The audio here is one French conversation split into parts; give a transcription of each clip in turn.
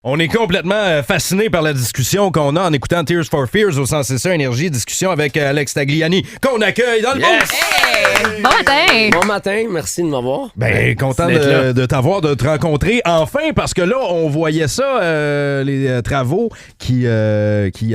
On est complètement fasciné par la discussion qu'on a en écoutant Tears for Fears au 106.1 Énergie, discussion avec Alex Tagliani, qu'on accueille dans le monde. Hey! Bon matin! Bon matin, merci de m'avoir. Ben, content de t'avoir, de te rencontrer enfin, parce que là, on voyait ça, les travaux qui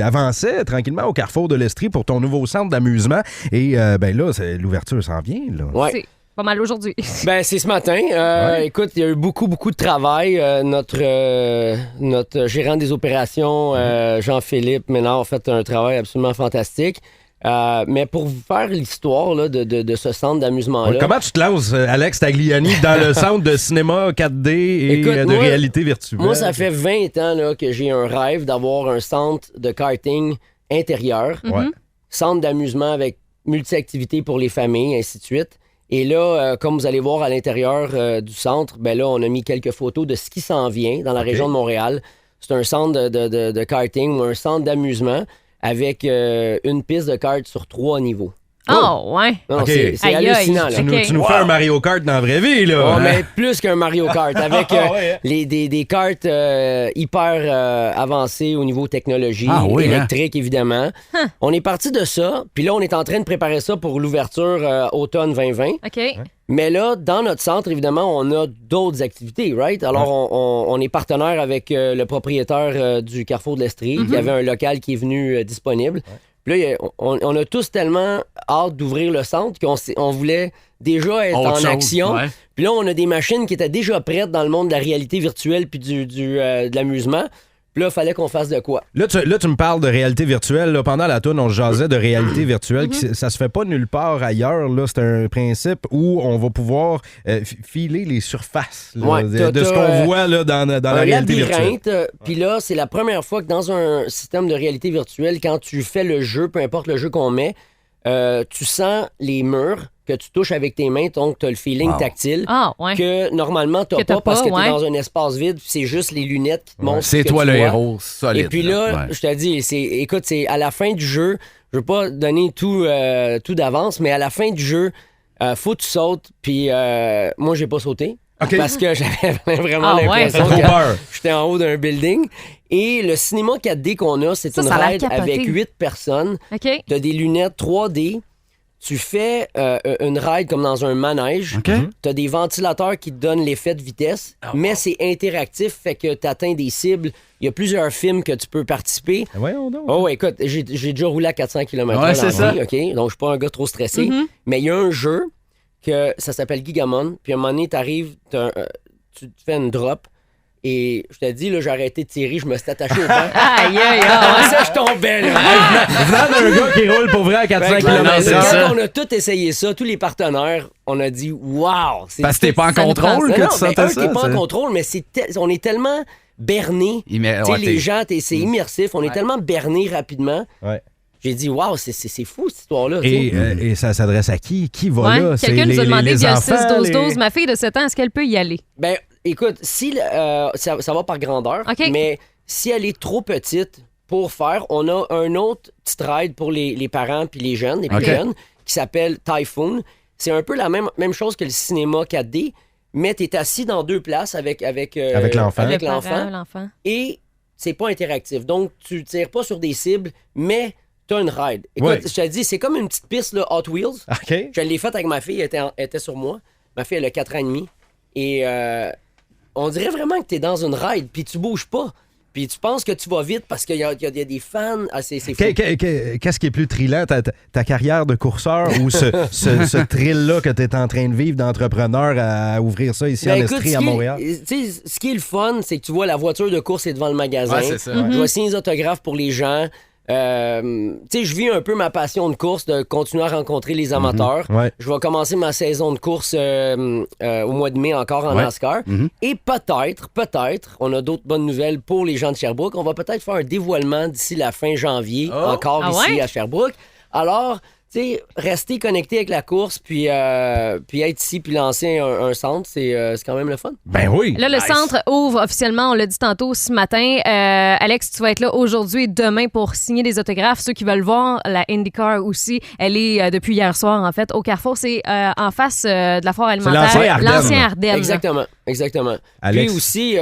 avançaient tranquillement au carrefour de l'Estrie pour ton nouveau centre d'amusement. Et ben là, l'ouverture s'en vient. Là. Ouais. C'est pas mal aujourd'hui. Ben, c'est ce matin. Écoute, il y a eu beaucoup de travail. Notre gérant des opérations, Jean-Philippe Ménard, a fait un travail absolument fantastique. Mais pour vous faire l'histoire là, de ce centre d'amusement-là... Comment tu te lances, Alex Tagliani, dans le centre de cinéma 4D et de réalité virtuelle? Moi, ça fait 20 ans là, que j'ai un rêve d'avoir un centre de karting intérieur, centre d'amusement avec multi-activités pour les familles, ainsi de suite. Et là, comme vous allez voir à l'intérieur du centre, ben là, on a mis quelques photos de ce qui s'en vient dans la région de Montréal. C'est un centre de karting ou un centre d'amusement avec une piste de kart sur 3 niveaux. Oh, ouais. Non, Okay. c'est hallucinant. Là. Tu nous fais un Mario Kart dans la vraie vie, là. Oh, mais plus qu'un Mario Kart, avec des karts hyper avancés au niveau technologie, électrique, évidemment. On est parti de ça, puis là, on est en train de préparer ça pour l'ouverture automne 2020. OK. Mais là, dans notre centre, évidemment, on a d'autres activités, right? Alors, on est partenaire avec le propriétaire du Carrefour de l'Estrie. Il y avait un local qui est venu disponible. Puis là, on a tous tellement hâte d'ouvrir le centre qu'on voulait déjà être en action. Ouais. Puis là, on a des machines qui étaient déjà prêtes dans le monde de la réalité virtuelle puis de l'amusement. Puis là, il fallait qu'on fasse de quoi. Là, tu me parles de réalité virtuelle. Là, pendant la tourne, on jasait de réalité virtuelle. Ça se fait pas nulle part ailleurs. Là. C'est un principe où on va pouvoir filer les surfaces là, de ce qu'on voit là, dans la réalité virtuelle. Puis là, c'est la première fois que dans un système de réalité virtuelle, quand tu fais le jeu, peu importe le jeu qu'on met, tu sens les murs que tu touches avec tes mains, donc tu as le feeling tactile que normalement tu n'as pas parce que tu es dans un espace vide, c'est juste les lunettes qui te montrent. C'est toi le héros, solide. Et puis là, je te dis, écoute, c'est à la fin du jeu, je veux pas donner tout d'avance, mais à la fin du jeu, faut que tu sautes, puis moi, j'ai pas sauté. Okay. Parce que j'avais vraiment l'impression que j'étais en haut d'un building. Et le cinéma 4D qu'on a, c'est une ride avec 8 personnes. Okay. Tu as des lunettes 3D. Tu fais une ride comme dans un manège. Tu as des ventilateurs qui te donnent l'effet de vitesse, mais c'est interactif, fait que tu atteins des cibles. Il y a plusieurs films que tu peux participer. Écoute, j'ai déjà roulé à 400 km/h dans la vie, OK? Donc je suis pas un gars trop stressé. Mais il y a un jeu que ça s'appelle Gigamon, puis à un moment donné, t'arrives, tu te fais une drop, et je te dis, là, j'ai arrêté de tirer, je me suis attaché au banc. Aïe, Ça, je tombais, là. Venant d'un gars qui roule pour vrai à 400 km/h. Quand on a tout essayé ça, tous les partenaires, on a dit, wow! Parce que t'es pas en contrôle que tu sentais ça? T'es pas en contrôle, mais on est tellement bernés. Les gens, c'est immersif, on est tellement bernés rapidement. J'ai dit, wow, c'est fou cette histoire-là. Et ça s'adresse à qui? Qui va là? Quelqu'un nous a demandé via 6-12-12. Les... Ma fille de 7 ans, est-ce qu'elle peut y aller? Ben, écoute, si ça va par grandeur, mais si elle est trop petite pour faire, on a un autre petit ride pour les parents puis les jeunes, les plus jeunes, qui s'appelle Typhoon. C'est un peu la même chose que le cinéma 4D, mais tu es assis dans 2 places avec l'enfant. Et c'est pas interactif. Donc, tu tires pas sur des cibles, mais t'as une ride. Écoute, je te dis, c'est comme une petite piste là, Hot Wheels. Je l'ai faite avec ma fille, elle était sur moi. Ma fille, elle a 4 ans et demi. Et on dirait vraiment que t'es dans une ride, puis tu bouges pas. Puis tu penses que tu vas vite parce qu'il y a des fans. C'est fou. Qu'est-ce qui est plus thrillant, ta carrière de courseur ou ce thrill-là que tu es en train de vivre d'entrepreneur à ouvrir ça ici en Estrie à Montréal? Ce qui est le fun, c'est que tu vois la voiture de course est devant le magasin. Ouais, c'est ça. Je vais signer des autographes pour les gens. Je vis un peu ma passion de course, de continuer à rencontrer les amateurs. Je vais commencer ma saison de course au mois de mai encore en NASCAR. Et peut-être, on a d'autres bonnes nouvelles pour les gens de Sherbrooke. On va peut-être faire un dévoilement d'ici la fin janvier, encore ici à Sherbrooke. Alors, rester connecté avec la course, puis être ici, puis lancer un centre, c'est quand même le fun. Ben oui. Là, le centre ouvre officiellement, on l'a dit tantôt ce matin. Alex, tu vas être là aujourd'hui et demain pour signer des autographes. Ceux qui veulent voir la IndyCar aussi, elle est depuis hier soir, en fait, au Carrefour. C'est en face de la foire alimentaire. L'ancien Ardenne. Exactement. Alex. Puis aussi,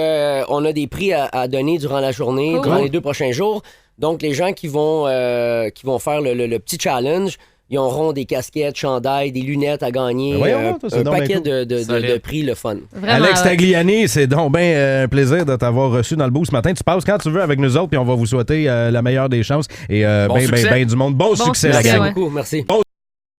on a des prix à donner durant la journée, durant les 2 prochains jours. Donc, les gens qui vont faire le petit challenge, ils auront des casquettes, chandails, des lunettes à gagner. Un paquet de prix, le fun. Vraiment, Alex Tagliani, c'est donc bien un plaisir de t'avoir reçu dans le boost ce matin. Tu passes quand tu veux avec nous autres, puis on va vous souhaiter la meilleure des chances et ben du monde. Bon succès, la gang. Merci beaucoup, merci.